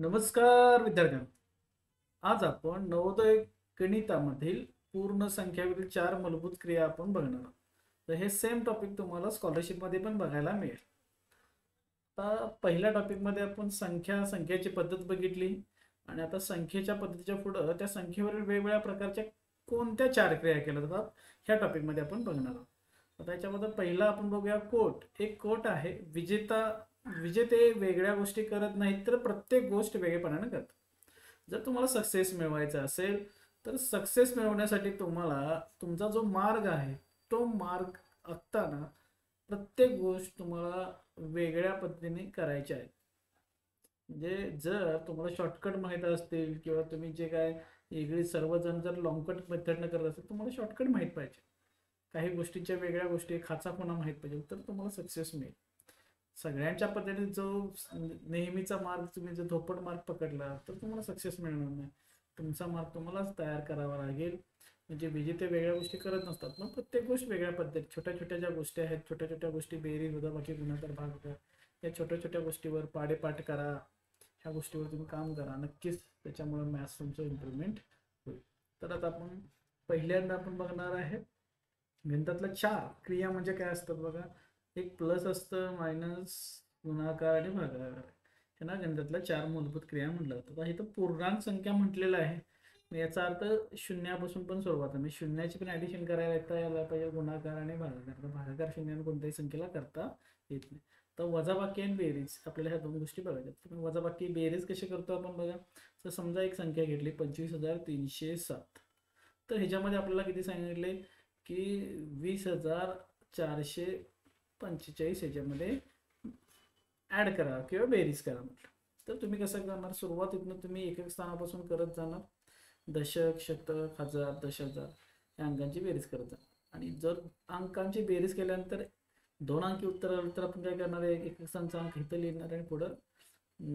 नमस्कार विद्यार्थ्यांनो. आज आपण नवोदय गणितामधील पूर्ण संख्यावरील 4 मूलभूत क्रिया आपण बघणार आहोत. तर हे सेम टॉपिक तुम्हाला स्कॉलरशिपमध्ये पण बघायला मिळेल. आता पहिल्या टॉपिकमध्ये आपण संख्येची पद्धत बघितली आणि आता संख्येच्या पद्धतीच्या पुढं त्या संख्येवरील वेगवेगळ्या प्रकारच्या कोणत्या 4 क्रिया केल्या जातात ह्या टॉपिकमध्ये आपण बघणार आहोत. आता याच्यामध्ये पहिला आपण बघूया कोट. एक कोट आहे, विजेते वेगळ्या गोष्टी करत नाहीत तर प्रत्येक गोष्ट वेगळेपणाने करतात. जर तुम्हाला सक्सेस मिळवायचा असेल तर सक्सेस मिळवण्यासाठी तुम्हाला तुमचा जो मार्ग आहे तो मार्ग आखताना प्रत्येक गोष्ट तुम्हाला वेगळ्या पद्धतीने करायची आहे. म्हणजे जर तुम्हाला शॉर्टकट माहीत असतील किंवा तुम्ही जे काय वेगळी सर्वजण जर लॉंगकट मेथडनं करत असेल, तुम्हाला शॉर्टकट माहीत पाहिजे. काही गोष्टींच्या वेगळ्या गोष्टी खाचाखुणा माहीत पाहिजे तर तुम्हाला सक्सेस मिळेल. सगळ्यांच्या पद्धतीने जो नेहमीचा मार्ग तुम्ही जर धोपट मार्ग पकडला तर तुम्हाला सक्सेस मिळणार नाही. तुमचा मार्ग तुम्हालाच तयार करावा लागेल. म्हणजे विजेते वेगळ्या गोष्टी करत नसतात, मग प्रत्येक गोष्ट वेगळ्या पद्धती, छोट्या छोट्या ज्या गोष्टी आहेत, छोट्या छोट्या गोष्टी बेरीज वजाबाकी गुणाकार भागाकार, या छोट्या छोट्या गोष्टीवर पाडेपाठ करा. ह्या गोष्टीवर तुम्ही काम करा, नक्कीच त्याच्यामुळे मॅथ्स तुमचं इम्प्रूव्हमेंट होईल. तर आता आपण पहिल्यांदा आपण बघणार आहे गणितातल्या 4 क्रिया म्हणजे काय असतात बघा. एक प्लस असतं, मायनस, गुणाकार आणि भागाकार. ह्यांना गणितातल्या 4 मूलभूत क्रिया म्हटलं जातं. आता इथं पूर्णांक संख्या म्हटलेलं आहे, याचा अर्थ शून्यापासून पण सुरुवात आहे. म्हणजे शून्याची पण ऍडिशन करायला येता यायला पाहिजे, गुणाकार आणि भागाकार. तर भागाकार शून्याने कोणत्याही संख्येला करता येत नाही. तर वजाबाकी आणि बेरीज आपल्याला ह्या दोन गोष्टी बघायच्या. वजाबाकी बेरीज कशी करतो आपण बघा. तर समजा एक संख्या घेतली 25,307. तर ह्याच्यामध्ये आपल्याला किती सांगितले की 20,445 ह्याच्यामध्ये ऍड करा किंवा बेरीज करा म्हटलं. तर तुम्ही कसं करणार, सुरुवातीतनं तुम्ही एक एक स्थानापासून करत जाणार. दशक, शतक, हजार, 10,000 या अंकांची बेरीज करत जाणार. आणि जर अंकांची बेरीज केल्यानंतर 2 अंकी उत्तर आलं तर आपण काय करणार आहे, एक एक स्थानचा अंक इथं लिहिणार आणि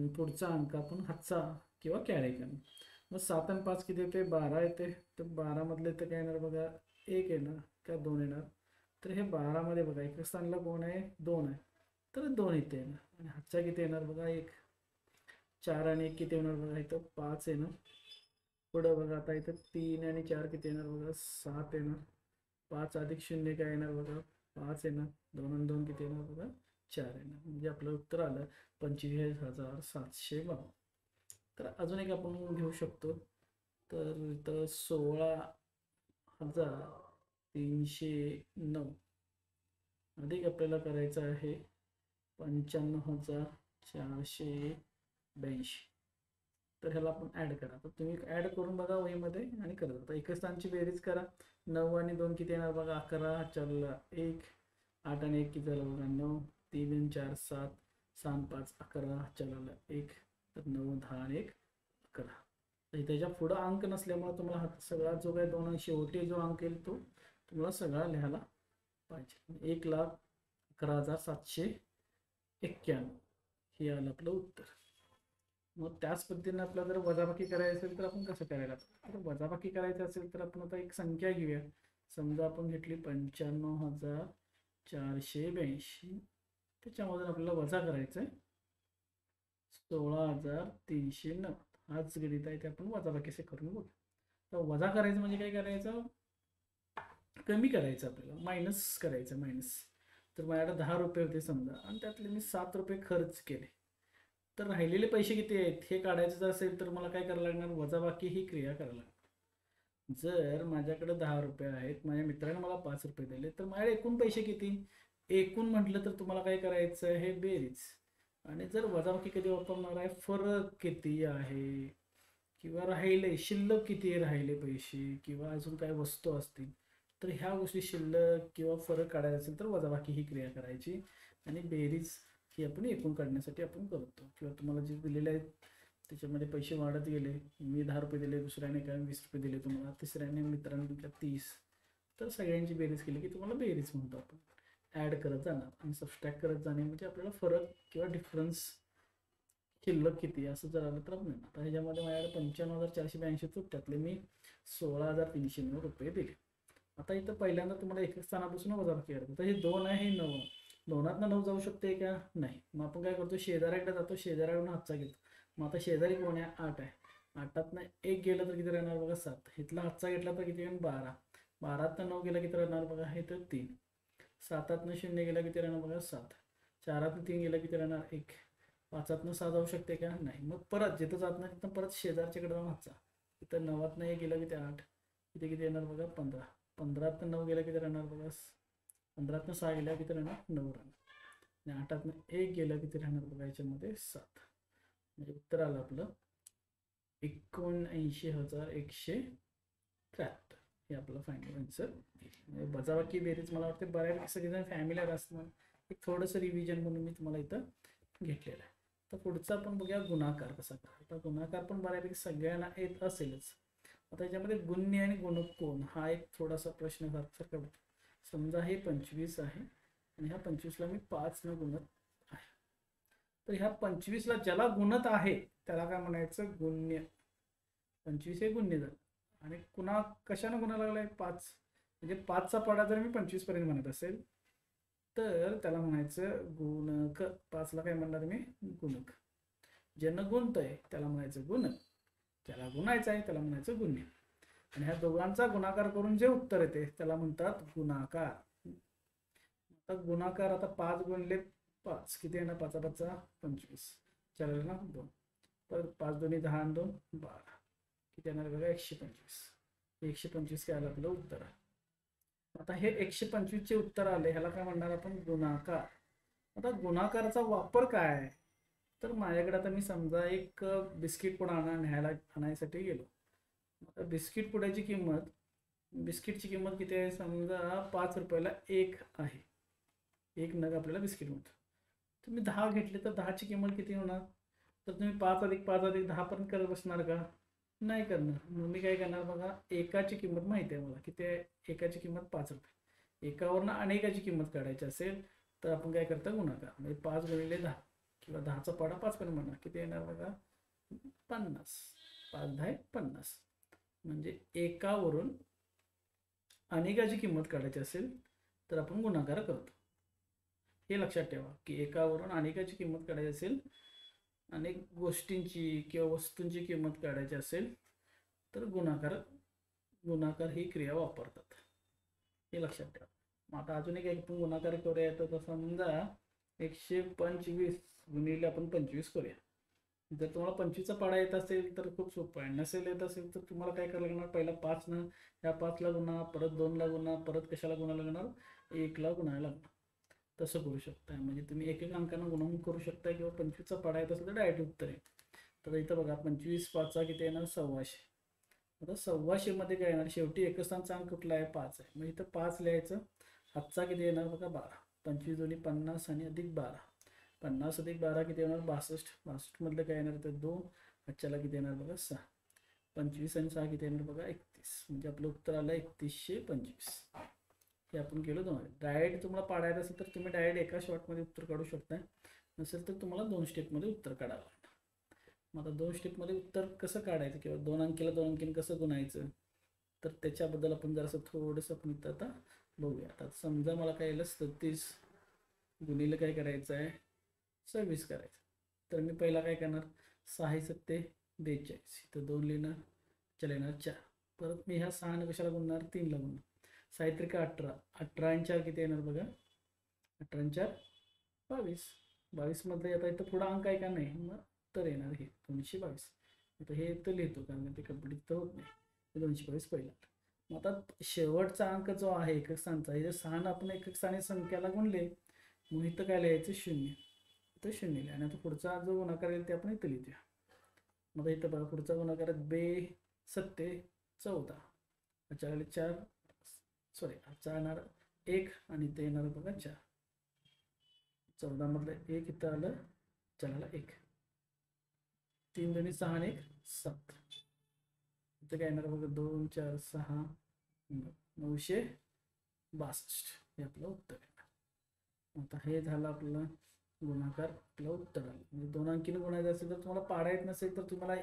पुढचा अंक आपण हातचा किंवा कॅरी करणार. मग 7 आणि 5 किती येते, 12 येते. तर 12 मधले तर काय येणार बघा, 1 येणार का 2 येणार. तर हे 12 मध्ये बघा एक स्थानला कोण आहे, 2 आहे, तर 2 इथे येणार. आणि हातचा किती येणार बघा, 1. 4 आणि 1 किती येणार बघा, इथं 5 येणार. पुढं बघा आता इथं 3 आणि 4 किती येणार बघा, 7 येणार. 5 अधिक 0 काय येणार बघा, 5 येणार. 2 आणि 2 किती येणार बघा, 4 येणार. म्हणजे आपलं उत्तर आलं 25,752. तर अजून एक आपण घेऊ शकतो. तर इथं 16,309 अधिक आपल्याला करायचं आहे 95,482. तर ह्याला आपण ऍड करा. तर तुम्ही ऍड करून बघा वहीमध्ये आणि करत. आता एकच स्थानची बेरीज करा. 9 आणि 2 किती येणार बघा, 11. चलला 1. 8 आणि 1 किती झालं बघा, 9. 3 आणि 4 7. 6 आणि 5 11. चलाला 1. तर 9 10 आणि 1 11. तर त्याच्या पुढं अंक नसल्यामुळे तुम्हाला हा सगळा जो काही 2 शेवटी जो अंक येईल तो तुम्हाला सगळा लिहायला पाहिजे. 1,11,791 हे आलं आपलं उत्तर. मग त्याच पद्धतीने आपल्याला जर वजाबाकी करायची असेल तर आपण कसं करायला, आता वजाबाकी करायचं असेल तर आपण आता एक संख्या घेऊया. समजा आपण घेतली 95,482. त्याच्यामधून आपल्याला वजा करायचं आहे 16,309. हाच गणित आहे, ते आपण वजाबाकी असे करून बघू. तर वजा करायचं म्हणजे काय करायचं, कमी करायचं आपल्याला, मायनस करायचं. मायनस, तर माझ्याकडे 10 रुपये होते समजा आणि त्यातले मी 7 रुपये खर्च केले. तर राहिलेले पैसे किती आहेत हे काढायचं जर असेल तर मला काय करायला लागणार, वजाबाकी ही क्रिया करायला लागणार. जर माझ्याकडे 10 रुपये आहेत, माझ्या मित्राने मला 5 रुपये दिले, तर माझ्याकडे एकूण पैसे किती, एकूण म्हटलं तर तुम्हाला काय करायचं आहे, बेरीज. आणि जर वजाबाकी कधी वापरणार आहे, फरक किती आहे किंवा राहिले शिल्लक किती राहिले पैसे किंवा अजून काय वस्तू असतील, तर ह्या गोष्टी शिल्लक किंवा फरक काढायचा असेल तर वजाबाकी ही क्रिया करायची. आणि बेरीज ही आपण एकूण काढण्यासाठी आपण करतो. किंवा तुम्हाला जे दिलेले आहेत त्याच्यामध्ये पैसे वाढत गेले, मी 10 रुपये दिले, दुसऱ्याने काय 20 रुपये दिले तुम्हाला, तिसऱ्याने मित्रांनी दिल्या 30. तर सगळ्यांची बेरीज केली की तुम्हाला बेरीज म्हणतो आपण. ॲड करत जाणार आणि सबस्ट्रॅक्ट करत जाणे म्हणजे आपल्याला फरक किंवा डिफरन्स, शिल्लक किती असं जर आलं तर आपण. आता ह्याच्यामध्ये माझ्याकडे 95,482 होते, त्यातले मी 16,309 रुपये दिले. आता इथं पहिल्यांदा तुम्हाला एक स्थानापासून वजाबाकी करायचं. तर हे 2 आहे, हे 9. 2त 9 जाऊ शकते का, नाही. मग आपण काय करतो, शेजाऱ्याकडे जातो, शेजाऱ्याकडून हातचा घेतो. मग आता शेजारी कोण आहे? 8 आहे. 8तनं 1 गेलं तर किती राहणार बघा? 7. इथला हातचा घेतला तर किती येईल? 12. 12तनं 9 गेला किती राहणार बघा? हे तर 3. 7तनं 0 गेला किती राहणार बघा? 7. 4तनं 3 गेला किती राहणार? 1. 5तनं 6 जाऊ शकते का? नाही. मग परत जिथं जात नाही तिथं परत शेजारच्याकडे जाऊन हातचा. इथं 9तनं 1 गेला किती? 8. इथे किती येणार बघा? 15. 15तनं 9 गेला किती राहणार बघा? 15तनं 6 गेला किती राहणार? 9 राहणार. आणि 8तनं 1 गेला किती राहणार बघा? याच्यामध्ये 7. म्हणजे उत्तर आलं आपलं 79,173. हे आपलं फायनल आन्सर. म्हणजे वजाबाकी बेरीज मला वाटते बऱ्यापैकी सगळेजण फॅमिलीवर असणार. एक थोडंसं रिव्हिजन म्हणून मी तुम्हाला इथं घेतलेलं आहे. तर पुढचा आपण बघूया गुणाकार कसा करायचा. आता गुणाकार पण बऱ्यापैकी सगळ्यांना येत असेलच. आता याच्यामध्ये गुण्य आणि गुणक कोण हा एक थोडासा प्रश्न सारखा वाटतो. समजा हे 25 आहे आणि ह्या 25ला मी 5 न गुणत आहे. तर ह्या 25ला ज्याला गुणत आहे त्याला काय म्हणायचं? गुण्य. 25 हे गुण्य झालं. आणि कशानं गुणा लागलाय? 5. म्हणजे 5चा पाडा जर मी 25 पर्यंत म्हणत असेल तर त्याला म्हणायचं गुणक. 5ला काय म्हणणार मी? गुणक. ज्यानं गुणतंय त्याला म्हणायचं गुणक. ज्याला गुणायचं आहे त्याला म्हणायचं गुण्य. आणि ह्या दोघांचा गुणाकार करून जे उत्तर येते त्याला म्हणतात गुणाकार. आता गुणाकार, आता 5 गुणले 5 किती येणार? 5 5 25. चालेल ना? 2. परत 5 2 10 आणि 2 12. किती येणार बघा? 125. 125 काय आलं आपलं उत्तर. आता हे 125 चे उत्तर आले, ह्याला काय म्हणणार आपण? गुणाकार. आता गुणाकाराचा वापर काय आहे? तर माझ्याकडे आता मी समजा एक बिस्किट पुडा आणायसाठी गेलो. आता बिस्किट पुड्याची किंमत, बिस्किटची किंमत किती आहे? समजा 5 रुपयाला 1 आहे. 1 नग आपल्याला बिस्किट मिळतं. तुम्ही 10 घेतले तर 10ची किंमत किती होणार? तर तुम्ही 5 अधिक 5 अधिक 10 पर्यंत करत बसणार का? नाही करणार. मग मी काय करणार बघा? एकाची किंमत माहिती आहे मला किती आहे. एकाची किंमत 5 रुपये. एकावरनं अनेकाची किंमत काढायची असेल तर आपण काय करतो? गुणाकार. म्हणजे 5 गुणिले 10 किंवा 10चा पाडा 5 पर्यंत म्हणणार. किती येणार बघा? 50. 5 10 50. म्हणजे एकावरून अनेकाची किंमत काढायची असेल तर आपण गुणाकार करतो. हे लक्षात ठेवा की एकावरून अनेकाची किंमत काढायची असेल, अनेक गोष्टींची किंवा वस्तूंची किंमत काढायची असेल तर गुणाकार ही क्रिया वापरतात. हे लक्षात ठेवा. मग आता अजून एक पण गुणाकार करूया. तर समजा 125 गुणिले आपण 25 करूया. जर तुम्हाला 25चा पाडा येत असेल तर खूप सोपं आहे. नसेल येत असेल तर तुम्हाला काय करायला लागणार? पहिला 5 न ह्या 5ला गुणा, परत 2ला गुणा, परत कशाला गुणायला लागणार? 1ला गुणायला लागणार. तसं करू शकताय. म्हणजे तुम्ही एक एक अंकानं गुणवून करू शकताय किंवा 25चा पाडा येत असेल तर डायरेक्ट उत्तर आहे. तर इथं बघा 25 5 किती येणार? 1,600. आता 1,600 मध्ये काय येणार? शेवटी एकस्थानचा अंक कुठला आहे? 5 आहे. मग इथं 5 लिहायचं. हातचा किती येणार बघा? 12. 25 दोन्ही 50 आणि अधिक 12. 50 अधिक 12 किती येणार? 62. 62 मधलं काय येणार? तर 2. हातच्याला किती येणार बघा? 6. 25 आणि 6 किती येणार बघा? 31. म्हणजे आपलं उत्तर आलं 3125. हे आपण केलं 2. डायरेक्ट तुम्हाला पाडायचं असेल तर तुम्ही डायरेक्ट एका शॉर्टमध्ये उत्तर काढू शकता. नसेल तर तुम्हाला 2 स्टेपमध्ये उत्तर काढावं लागतं. मग आता 2 स्टेपमध्ये उत्तर कसं काढायचं किंवा 2 अंकीला 2 अंकीने कसं गुणायचं तर त्याच्याबद्दल आपण जरासं थोडंसं आपण इथं आता बघूया. आता समजा मला काय येईल? 37 गुणिले काय करायचं आहे? 26 करायचं. तर मी पहिला काय करणार? 6 7 42. इथं 2 लिहिणार, चला येणार 4. परत मी ह्या 6 कशाला गुणणार? 3ला गुणणार. 6 3 18. 18 आणि 4 किती येणार बघा? 18 आणि 4 22. 22 मध्ये आता इथं पुढं अंक आहे का? नाही. मग तर येणार हे 222. आता हे तर लिहितो कारण ते कंप्लीट तर होत नाही. 222 पहिला. मग आता शेवटचा अंक जो आहे एकक स्थानचा, हे 6 आपण एकक स्थानी संख्याला गुणले मग इथं काय लिहायचं? 0. इथं 0 लिहा. आणि आता पुढचा जो गुणाकार येईल ते आपण इथं लिहितोया. मग इथं बघा पुढचा गुणाकार 2 7 14. अच्छा 4 सॉरी आजचा येणार 1 आणि इथं येणार बघा 4. 14 मधलं 1 इथं आलं, चला 1. 3 2 6 आणि 1 7. इथं काय येणार बघा? 2 4 6 962. हे आपलं उत्तर आहे. आता हे झालं आपलं गुणाकार. आपलं उत्तर आलं. म्हणजे 2 अंकीनं गुणायचं असेल तर तुम्हाला पाडा येत नसेल तर तुम्हाला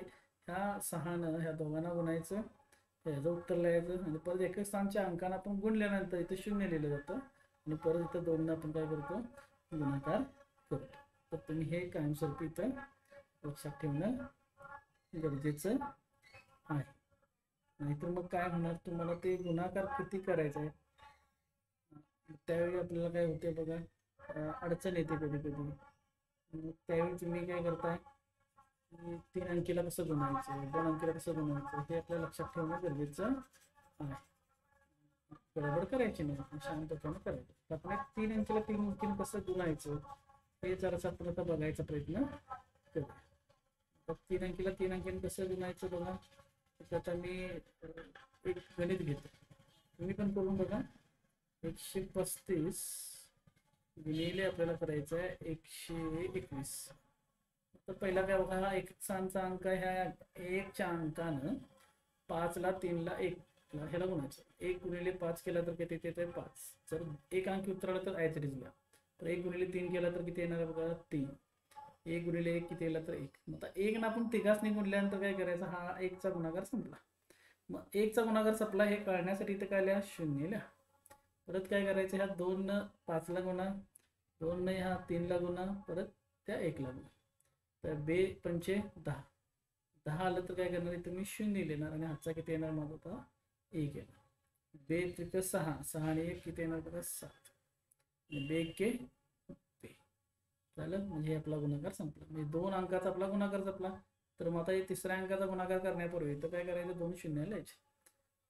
ह्या 6नं ह्या दोघांना गुणायचं, ह्याचं उत्तर लिहायचं आणि परत एकच स्थानच्या अंकानं आपण गुणल्यानंतर इथं 0 लिहिलं जातं आणि परत इथं 2 आपण काय करतो? गुणाकार करतो. तर तुम्ही हे कायमस्वरूपी इथं लक्षात ठेवणं गरजेचं आहे. नाहीतर मग काय होणार, तुम्हाला ते गुणाकार किती करायचा आहे त्यावेळी आपल्याला काय होते बघा, अडचण येते कधी कधी. त्यावेळी तुम्ही काय करताय, 3 अंकीला कसं गुणायचं, 2 अंकीला कसं गुणायचं हे आपल्याला लक्षात ठेवणं गरजेचं आहे. गडबड करायची नाही, शांतपणे करायचं. आपण 3 अंकीला 3 अंकीला कसं गुणायचं हे जरासं आपण आता बघायचा प्रयत्न करूया. तर 3 अंकीला 3 अंकीने कसं गुणायचं बघा. आता मी एक गणित घेतो, तुम्ही पण करून बघा. 135 गुणिले आपल्याला करायचं आहे 121. तर पहिला काय बघा, हा 1चा अंक आहे. ह्या 1च्या अंकानं 5ला 3ला 1 ह्याला गुणायचं. 1 गुणिले 5 केला तर किती येते 5. जर एक अंकी उतरला तर ॲज इट इज घ्या. तर 1 गुणिले 3 केला तर किती येणार बघा 3. 1 गुणिले 1 किती येईल तर 1. आता 1 ना आपण तिघांनी गुणल्यानंतर काय करायचं, हा 1चा गुणाकार संपला. मग 1चा गुणाकार संपला हे कळण्यासाठी इथं काय लिहा, 0 लिहा. परत काय करायचं, ह्या 2 न 5ला गुणा, 2 न ह्या 3ला गुणा, परत त्या 1ला गुणा. तर 2 पंचे 10. 10 आलं तर काय करणार तुम्ही 0 लिहिणार आणि हातचा किती येणार माझा होता 1 येणार. 2 त्रिक 6, 6 आणि 1 किती येणार बघा 7. 2 के 2 झालं. म्हणजे आपला गुणाकार संपला. म्हणजे 2 अंकाचा आपला गुणाकार संपला. तर मग आता हे तिसऱ्या अंकाचा गुणाकार करण्यापूर्वी तर काय करायचं, 2 शून्य लिहायचे.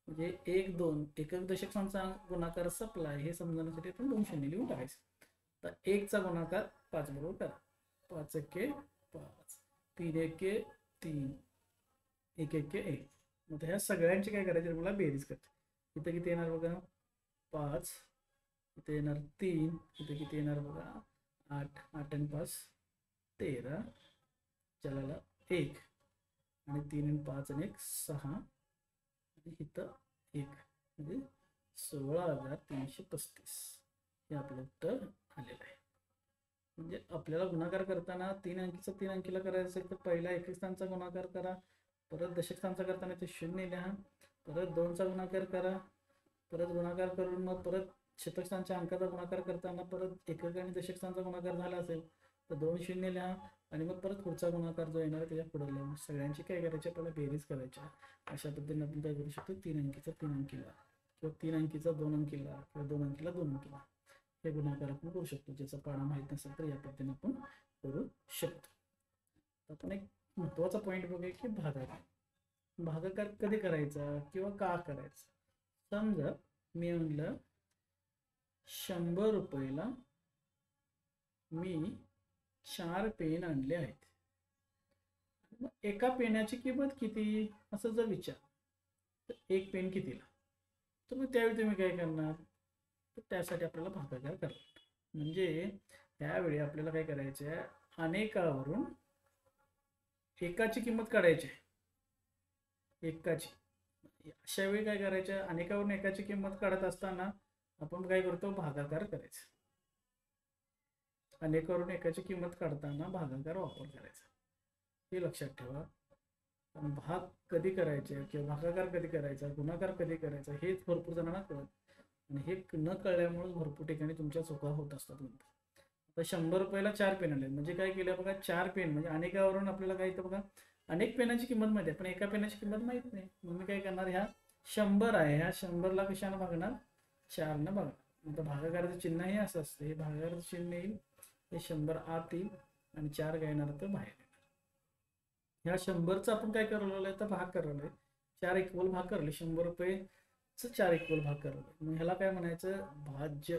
म्हणजे 1 2 एकक दशकांचा गुणाकार संपला हे समजण्यासाठी आपण 2 शून्य लिहून टाकायचं. तर 1चा गुणाकार 5 बरोबर करा. 5 एके 5, 3 एके 3, 1 एके 1. मग ह्या सगळ्यांची काय करायची मला बेरीज करते. इथं किती येणार बघा 5, इथे येणार 3, इथे किती येणार बघा 8, 8 आणि 5 13, चला 1 आणि 3 आणि 5 आणि 1 6 आणि इथं 1 म्हणजे 16,335 हे आपलं उत्तर आलेलं आहे. म्हणजे आपल्याला गुणाकार करताना 3 अंकीचा 3 अंकीला करायचं असेल तर पहिला एकक स्थानचा गुणाकार करा, परत दशक स्थानचा करताना ते 0 लिहा, परत 2चा गुणाकार करा, परत गुणाकार करून मग परत शतक स्थानच्या अंकाचा गुणाकार करताना परत एकक आणि दशक स्थानचा गुणाकार झाला असेल तर 2 शून्य लिहा आणि मग परत पुढचा गुणाकार जो येणार त्याच्या पुढे लिहा. सगळ्यांची काय करायची आपल्याला बेरीज करायच्या. अशा पद्धतीने आपण काय करू शकतो, 3 अंकीचा 3 अंकीला किंवा 3 अंकीचा 2 अंकीला किंवा 2 अंकीला 2 अंकीला हे गुणाकार आपण करू शकतो. ज्याचा पाडा माहीत नसेल तर या पद्धतीने आपण करू शकतो. आपण एक महत्त्वाचा पॉईंट बघूया की भागाकार. भागाकार कधी करायचा किंवा का करायचा. समजा मी म्हणलं 100 रुपयाला मी 4 पेन आणले आहेत. मग एका पेनाची किंमत किती असं जर विचार तर एक पेन कितीला, तर मग त्यावेळी तुम्ही काय करणार, तर त्यासाठी आपल्याला भागाकार करावा. म्हणजे त्यावेळी आपल्याला काय करायचं आहे, अनेकावरून एकाची किंमत काढायची आहे. एकाची अशा वेळी काय करायचं, अनेकावरून एकाची किंमत काढत असताना आपण काय करतो, भागाकार करायचा. अनेकावरून एकाची किंमत काढताना भागाकार वापर करायचा हे लक्षात ठेवा. भाग कधी करायचे किंवा भागाकार कधी करायचा, गुणाकार कधी करायचा हेच भरपूर जणांना कळत आणि हे न कळल्यामुळे भरपूर ठिकाणी तुमच्या चुका होत असतात. आता 100 रुपयाला 4 पेन आले म्हणजे काय केलं बघा, 4 पेन म्हणजे अनेकावरून आपल्याला काय येतं बघा, अनेक पेनाची किंमत माहिती आहे पण एका पेनाची किंमत माहित नाही. मग मी काय करणार, ह्या 100 आहे, ह्या 100ला कशानं भागणार, 4नं भागणार. आता भागाकाराचं चिन्ह हे असं असतं, हे भागाकाराचं चिन्ह येईल, हे 100 आत येईल आणि 4 काय येणार तर बाहेर. ह्या 100चा आपण काय करवलं आहे तर भाग करवलं आहे, 4 इक्वल भाग करले, 100 रुपयेचं 4 इक्वल भाग करवलं. मग ह्याला काय म्हणायचं, भाज्य.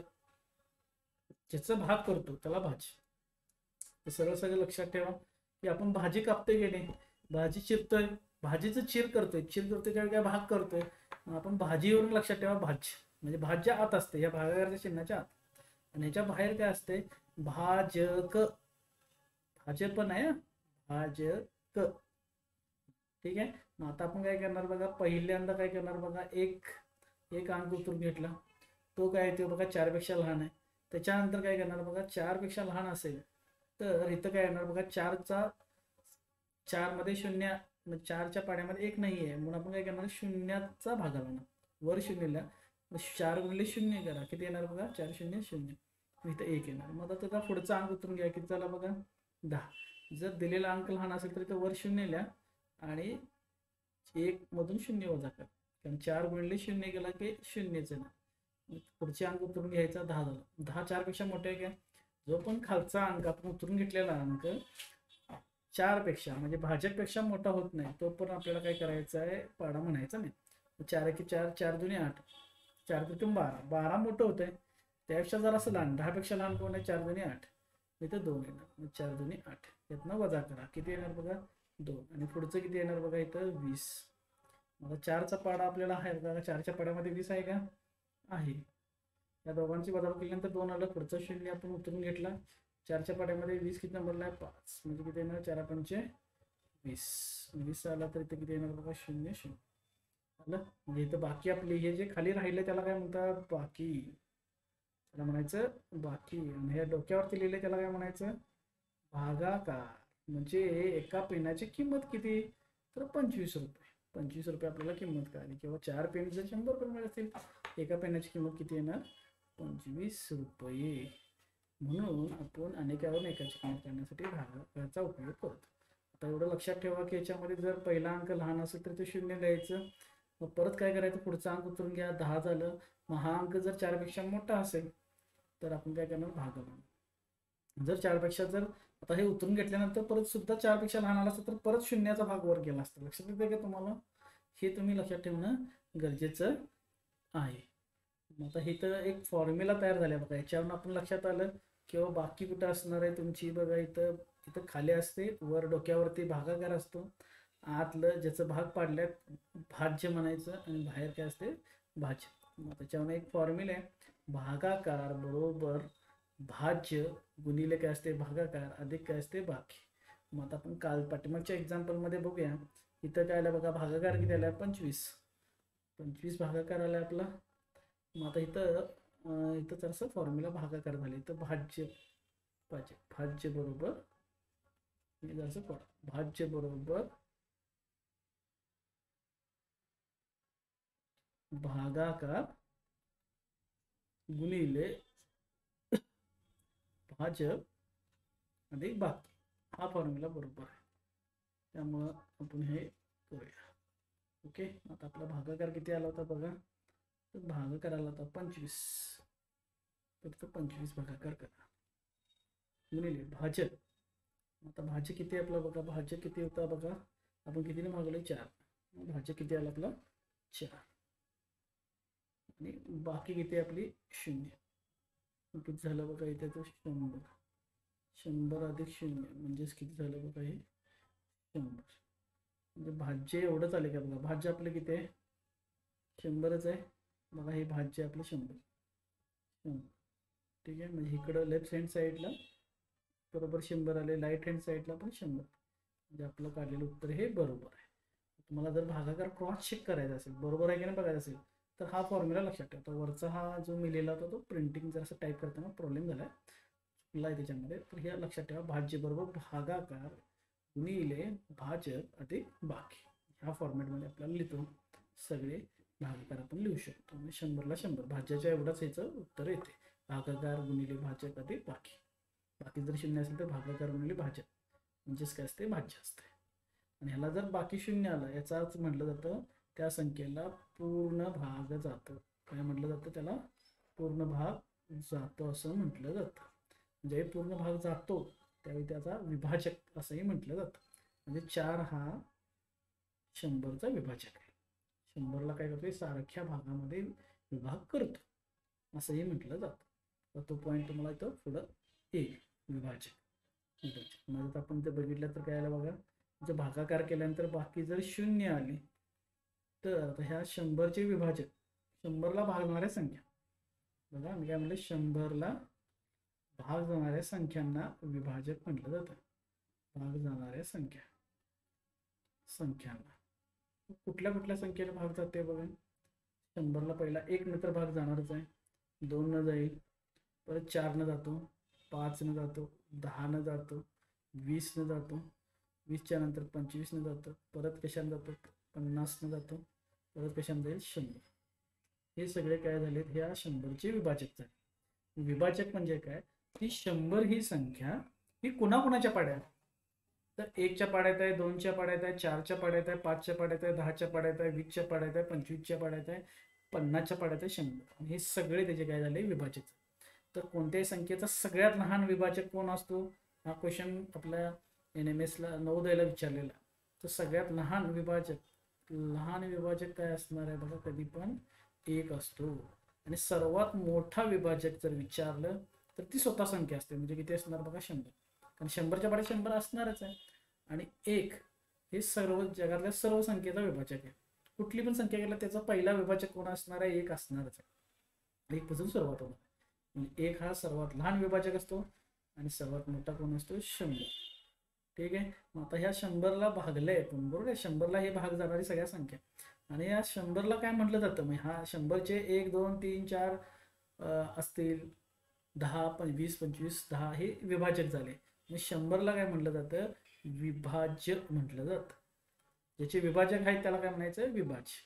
ज्याचं भाग करतो त्याला भाज्य. तर सरळ सगळं लक्षात ठेवा की आपण भाजी कापतोय की नाही, भाजी चिरतोय, भाजीचं चिर करतोय त्यावेळी काय भाग करतोय. आपण भाजीवरून लक्षात ठेवा भाज्य म्हणजे भाज्य आत असते या भागाकाराच्या चिन्हाच्या आत, आणि ह्याच्या बाहेर काय असते भाजक. भाजप नाही, भाजक. ठीक आहे. मग आता आपण काय करणार बघा, पहिल्यांदा काय करणार बघा, एक अंक उतरून घेतला, तो काय ते बघा 4 पेक्षा लहान आहे. त्याच्यानंतर काय करणार बघा, 4 पेक्षा लहान असेल तर इथं काय येणार बघा, 4 मध्ये 0 म्हणजे 4च्या पाड्यामध्ये 1 नाही आहे म्हणून आपण काय करणार, 0चा भाग लावणार, वर 0 ला 4 गुणिले 0 करा, किती येणार बघा 4 0 0, इथं 1 येणार. मग आता त्याचा पुढचा अंक उतरून घ्या, किती झाला बघा 10. जर दिलेला अंक लहान असेल तर इथं वर शून्य लिहा आणि 1 मधून शून्य वजा करा, कारण 4 गुणिले शून्य गेला की शून्यच आहे ना. पुढचे अंक उतरून घ्यायचा 10 झाला. 10 4 पेक्षा मोठे आहे का? जो पण खालचा अंक आपण उतरून घेतलेला अंक 4 पेक्षा म्हणजे भाजकपेक्षा मोठा होत नाही तो पण आपल्याला काय करायचं आहे, पाडा म्हणायचा नाही. 4 1 4, 4 2 8, 4 3 12, 12 मोठं होतंय, त्यापेक्षा जरा असं लहान, 10 पेक्षा लहान कोण आहे? 4 2 8, इथं 2 येणार, 4 2 8, यातनं वजा करा, किती येणार बघा 2, आणि पुढचं किती येणार बघा इथं 20. आता 4चा पाडा आपल्याला आहे बघा, 4च्या पाड्यामध्ये 20 आहे का? आहे. या दोघांची वजाबाकी केल्यानंतर 2 आलं, पुढचं शून्य आपण उतरून घेतला. 4च्या पाड्यामध्ये 20 किती नंबरला आहे? 5, म्हणजे किती येणार? 4 5 20. 20 आला तर इथं किती येणार बघा? 0 0 आलं. म्हणजे इथं बाकी आपली हे जे खाली राहिलं त्याला काय म्हणतात? बाकी. त्याला म्हणायचं बाकी. आणि हे डोक्यावरती लिहिले त्याला काय म्हणायचं? भागाकार. म्हणजे एका पेनाची किंमत किती? तर 25 रुपये. 25 रुपये आपल्याला किंमत कळाली. किंवा 4 पेन जर 100 रुपये मिळत असतील, एका पेनाची किंमत किती येणार? 25 रुपये. म्हणून आपण अनेकावरून एकाची किंमत काढण्यासाठी भागाकाराचा उपयोग करतो. आता एवढं लक्षात ठेवा की याच्यामध्ये जर पहिला अंक लहान असेल तर ते 0 द्यायचं. मग परत काय करायचं? पुढचा अंक उतरून घ्या, 10 झालं. मग हा अंक जर 4 पेक्षा मोठा असेल तर आपण काय करणार? भागाकार. जर 4 पेक्षा जर आता हे उतरून घेतल्यानंतर परत सुद्धा 4 पेक्षा लहान आला असतं तर परत शून्याचा भाग वर गेला असता. लक्षात येते का तुम्हाला? हे तुम्ही लक्षात ठेवणं गरजेचं आहे. आता हे तर एक फॉर्म्युला तयार झाला बघा, याच्यावरून आपण लक्षात आलं किंवा बाकी कुठं असणार आहे तुमची बघा. इथं इथं खाली असते, वर डोक्यावरती भागाकार असतो, आतलं ज्याचं भाग पाडल्यात भाज्य म्हणायचं, आणि बाहेर काय असते? भाज्य. मग त्याच्यावर एक फॉर्म्युला आहे, भागाकार बरोबर भाज्य गुणिले काय असते? भागाकार अधिक काय असते? बाकी. मग आता आपण काल पाठीमागच्या एक्झाम्पलमध्ये बघूया. इथं काय आलं बघा? भागाकार किती आला? 25. 25 भागाकार आला आपला. मग आता इथं जरासं फॉर्म्युला भागाकार झाले. इथं भाज्य पाहिजे. भाज्य बरोबर जरासं भाज्य बरोबर भागाकार गुणिले भाजक अधिक बाकी, हा फॉर्म्युला बरोबर आहे. त्यामुळं आपण हे करूया. ओके. आता आपला भागाकार किती आला होता बघा? तर भागाकार आला होता 25. फक्त 25 भागाकार करा गुणिले भाजक. आता भाज्य किती आपला बघा? भाज्य किती होता बघा? आपण कितीने भागले? 4. भाज्य किती आला आपला? 4. आणि बाकी किती आपली? 0. किती झालं बघा इथे? तो 100. 100 अधिक 0 म्हणजेच किती झालं बघा? हे 100. म्हणजे भाज्य एवढंच आले का बघा? भाज्य आपलं किती आहे? 100च आहे बघा. हे भाज्य आपलं 100. ठीक आहे. म्हणजे इकडं लेफ्ट हँड साईडला बरोबर 100 आले, राईट हँड साईडला पण 100. म्हणजे आपलं काढलेलं उत्तर हे बरोबर आहे. तुम्हाला जर भागाकार क्रॉस चेक करायचा असेल, बरोबर आहे की नाही बघायचं असेल, तर हा फॉर्म्युला लक्षात ठेवा. तर वरचा हा जो मी लिहिला होता तो प्रिंटिंग जर असं टाईप करताना प्रॉब्लेम झाला चुकला आहे त्याच्यामध्ये. तर हे लक्षात ठेवा, भाज्य बरोबर भागाकार गुणिले भाजक अधिक बाकी, ह्या फॉर्मॅटमध्ये आपल्याला लिहितो. सगळे भागाकार आपण लिहू शकतो. म्हणजे 100ला 100 भाज्याच्या एवढंच याचं उत्तर येते. भागाकार गुणिले भाजक अधिक बाकी. बाकी जर 0 असेल तर भागाकार गुणिले भाजक म्हणजेच काय असते? भाज्य असते. आणि ह्याला जर बाकी 0 आलं याचा अर्थ म्हटलं जातं त्या संख्येला पूर्ण भाग जातो. काय म्हटलं जातं त्याला? पूर्ण भाग जातो असं म्हटलं जातं. म्हणजे पूर्ण भाग जातो त्यावेळी त्याचा विभाजक असंही म्हटलं जातं. म्हणजे 4 हा 100चा विभाजक आहे. 100ला काय करतोय? सारख्या भागामध्ये विभाग करतो असंही म्हटलं जातं. तर तो पॉईंट तुम्हाला इथं पुढं येईल. विभाजक. म्हणजे आपण ते बघितलं तर काय आलं बघा? जर भागाकार केल्यानंतर बाकी जर 0 आली तर आता ह्या 100चे विभाजक, 100ला भागणाऱ्या संख्या बघा, मी काय म्हणलं? 100ला भाग जाणाऱ्या संख्यांना विभाजक म्हटलं जातं. भाग जाणाऱ्या संख्यांना कुठल्या कुठल्या संख्येला भाग जाते बघा? 100ला पहिला 1 नंतर भाग जाणारच आहे, 2 न जाईल, परत 4 न जातो, 5 न जातो, 10 न जातो, 20 न जातो, 20च्या नंतर 25 न जातो, परत कशाने जातो? 50 न जातो, परत कशाने जाईल? 100. हे सगळे काय झालेत? ह्या 100चे विभाजक झाले. विभाजक म्हणजे काय? ही 100 ही संख्या ही कुणाकुणाच्या पाड्या? तर 1च्या पाड्यात आहे, 2च्या पाड्यात आहे, 4च्या पाड्यात आहे, 5च्या पाड्यात आहे, 10च्या पाड्यात आहे, 20च्या पाड्यात आहे, 25च्या पाड्यात आहे, 50च्या पाड्यात आहे, 100. आणि हे सगळे त्याचे काय झाले विभाजक. तर कोणत्याही संख्येचा सगळ्यात लहान विभाजक कोण असतो, हा क्वेश्चन आपल्या NMSला नवोदयला विचारलेला. तर सगळ्यात लहान विभाजक काय असणार आहे बघा, कधी पण 1 असतो. आणि सर्वात मोठा विभाजक जर विचारलं तर ती स्वतः संख्या असते, म्हणजे किती असणार बघा 100. कारण 100च्या पाड्यात 100 असणारच आहे. आणि 1 हे सर्व जगातल्या सर्व संख्येचा विभाजक आहे. कुठली पण संख्या केला त्याचा पहिला विभाजक कोण असणार आहे, 1 असणारच आहे. 1 पासून सुरुवात होणार. म्हणजे 1 हा सर्वात लहान विभाजक असतो आणि सर्वात मोठा कोण असतो, 100. ठीक आहे. मग आता ह्या 100ला भागलंय पण, बरोबर आहे. 100ला हे भाग जाणारी सगळ्या संख्या. आणि या 100ला काय म्हटलं जातं, मग हा 100चे 1 2 3 4 असतील, 10 20 25 10 हे विभाजक झाले. मग 100ला काय म्हटलं जातं, विभाज्य म्हटलं जातं. ज्याचे विभाजक आहेत त्याला काय म्हणायचं, विभाज्य.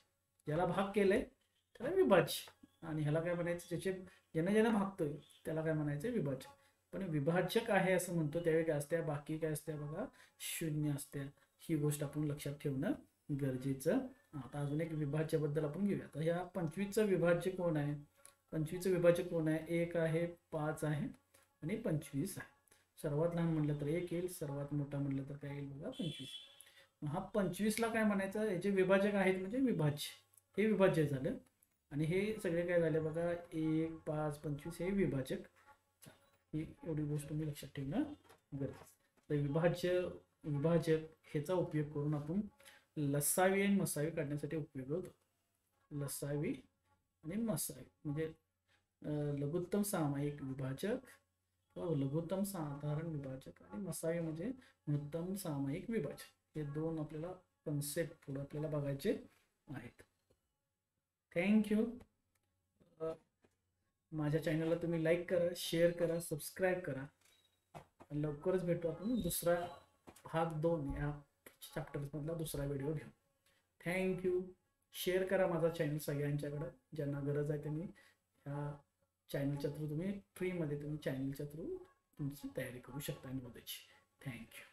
ज्याला भाग केलंय त्याला विभाज्य. आणि ह्याला काय म्हणायचं, ज्याचे ज्यानं भागतोय त्याला काय म्हणायचं, विभाज्य. पण विभाजक आहे असं म्हणतो त्यावेळी काय असते, बाकी काय असते बघा, 0 असते. ही गोष्ट आपण लक्षात ठेवणं गरजेचं. आता अजून एक विभाज्याबद्दल आपण घेऊया. तर ह्या 25चं विभाज्य कोण आहे, 25चं विभाजक कोण आहे, 1 आहे, 5 आहे आणि 25 आहे. सर्वात लहान म्हटलं तर 1 येईल, सर्वात मोठा म्हटलं तर काय येईल बघा, 25. हा 25ला काय म्हणायचं, याचे विभाजक आहेत म्हणजे विभाज्य. हे विभाज्य झालं. आणि हे सगळे काय झाले बघा, 1 5 25 हे विभाजक. ही एवढी गोष्ट मी लक्षात ठेवणं गरजेचं. तर विभाजक ह्याचा उपयोग करून आपण लसावी आणि मसावी काढण्यासाठी उपयोग होतो. लसावी आणि मसावी म्हणजे लघुत्तम सामायिक विभाजक किंवा लघुत्तम साधारण विभाजक, आणि मसावी म्हणजे महत्तम सामायिक विभाजक. हे दोन आपल्याला कन्सेप्ट पुढे आपल्याला बघायचे आहेत. थँक्यू. माझ्या चॅनलला तुम्ही लाईक करा, शेअर करा, सबस्क्राईब करा. लवकरच भेटू आपण दुसरा भाग 2 या चॅप्टरमधला दुसरा व्हिडिओ घेऊ. थँक्यू. शेअर करा माझा चॅनल सगळ्यांच्याकडं, ज्यांना गरज आहे त्यांनी ह्या चॅनलच्या थ्रू तुम्ही फ्रीमध्ये तुम्ही चॅनलच्या थ्रू तुमची तयारी करू शकता नवोदयची. थँक्यू.